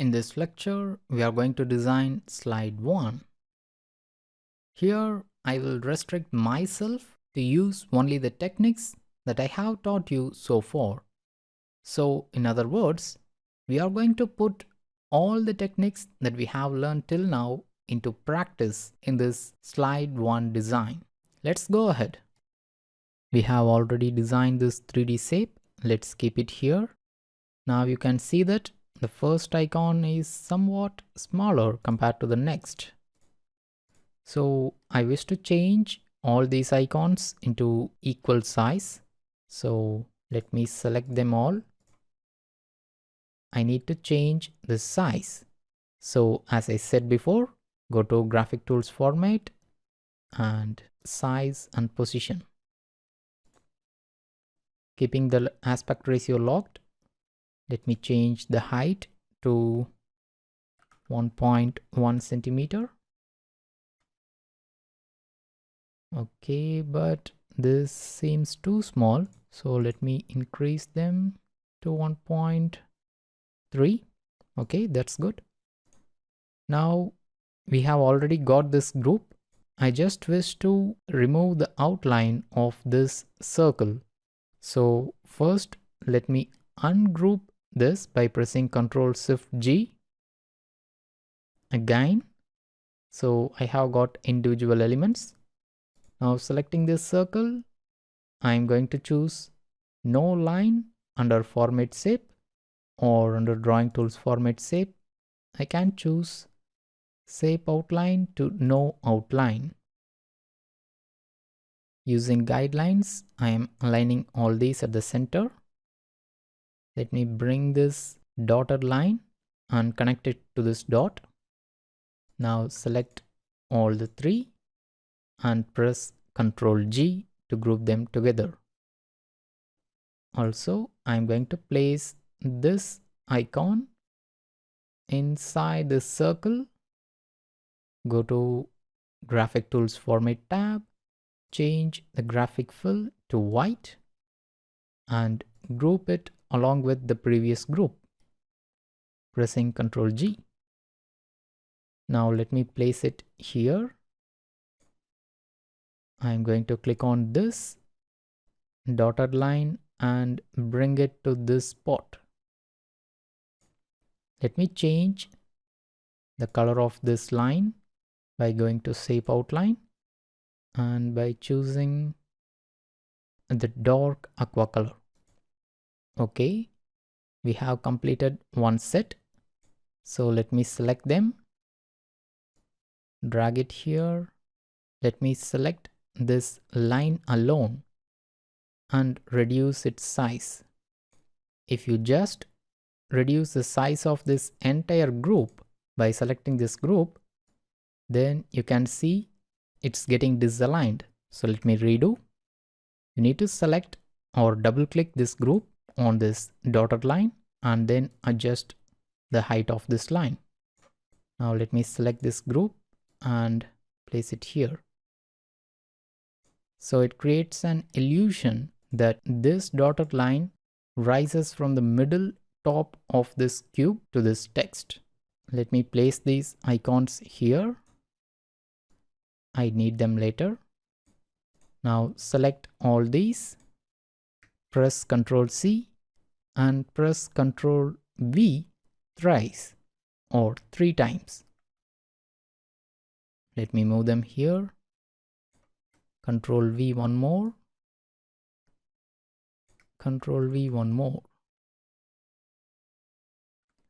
In this lecture, we are going to design slide 1. Here, I will restrict myself to use only the techniques that I have taught you so far. So, in other words, we are going to put all the techniques that we have learned till now into practice in this slide 1 design. Let's go ahead. We have already designed this 3D shape. Let's keep it here. Now you can see that the first icon is somewhat smaller compared to the next. So I wish to change all these icons into equal size. So let me select them all. I need to change the size. So as I said before, go to Graphic Tools Format and Size and Position. Keeping the aspect ratio locked, let me change the height to 1.1 centimeter. Okay, but this seems too small, so let me increase them to 1.3. Okay, that's good. Now we have already got this group. I just wish to remove the outline of this circle. So first let me ungroup this by pressing Ctrl Shift G again. So I have got individual elements. Now selecting this circle, I am going to choose no line under format shape, or under drawing tools format shape I can choose shape outline to no outline. Using guidelines, I am aligning all these at the center. Let me bring this dotted line and connect it to this dot. Now select all the three and press Ctrl G to group them together. Also, I'm going to place this icon inside this circle. Go to Graphic Tools Format tab, change the graphic fill to white and group it along with the previous group, pressing Ctrl G. Now let me place it here. I'm going to click on this dotted line and bring it to this spot. Let me change the color of this line by going to shape outline and by choosing the dark aqua color. Okay, we have completed one set. So let me select them, drag it here. Let me select this line alone and reduce its size. If you just reduce the size of this entire group by selecting this group, then you can see it's getting disaligned. So let me redo. You need to select or double click this group on this dotted line and then adjust the height of this line. Now let me select this group and place it here. So it creates an illusion that this dotted line rises from the middle top of this cube to this text. Let me place these icons here. I need them later. Now select all these, press Ctrl C and press Ctrl V thrice or 3 times. Let me move them here. Ctrl V one more. Ctrl V one more.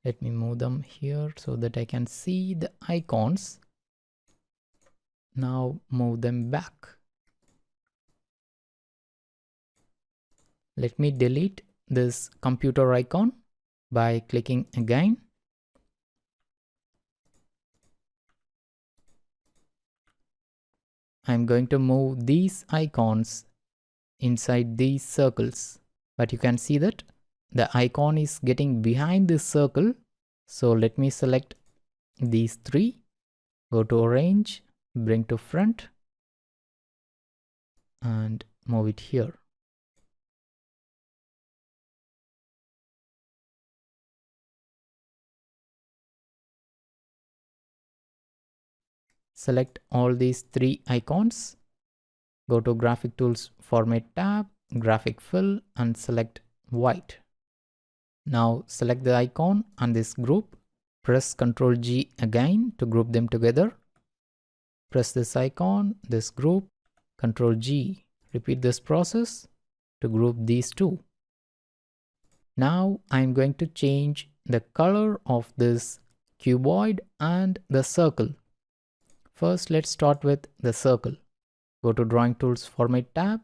Let me move them here so that I can see the icons. Now move them back. Let me delete this computer icon by clicking again. I'm going to move these icons inside these circles, but you can see that the icon is getting behind this circle. So let me select these three, go to Arrange, bring to front and move it here. Select all these three icons. Go to Graphic Tools Format tab, Graphic Fill, and select White. Now select the icon and this group. Press Ctrl G again to group them together. Press this icon, this group, Ctrl G. Repeat this process to group these two. Now I'm going to change the color of this cuboid and the circle. First, let's start with the circle. Go to Drawing Tools Format tab.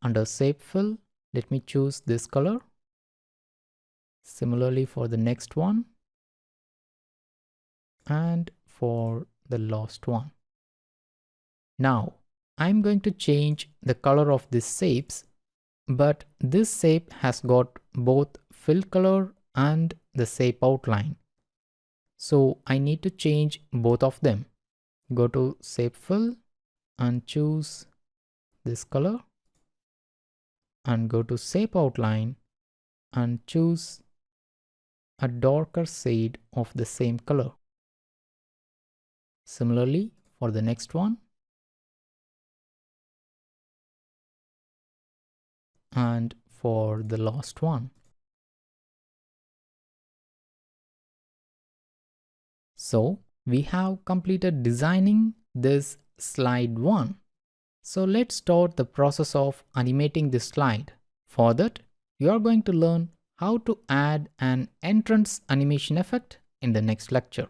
Under Shape Fill, let me choose this color. Similarly for the next one and for the last one. Now I'm going to change the color of these shapes, but this shape has got both fill color and the shape outline. So I need to change both of them. Go to Shape Fill and choose this color, and go to Shape Outline and choose a darker shade of the same color. Similarly for the next one and for the last one. So we have completed designing this slide 1. So let's start the process of animating this slide. For that, you are going to learn how to add an entrance animation effect in the next lecture.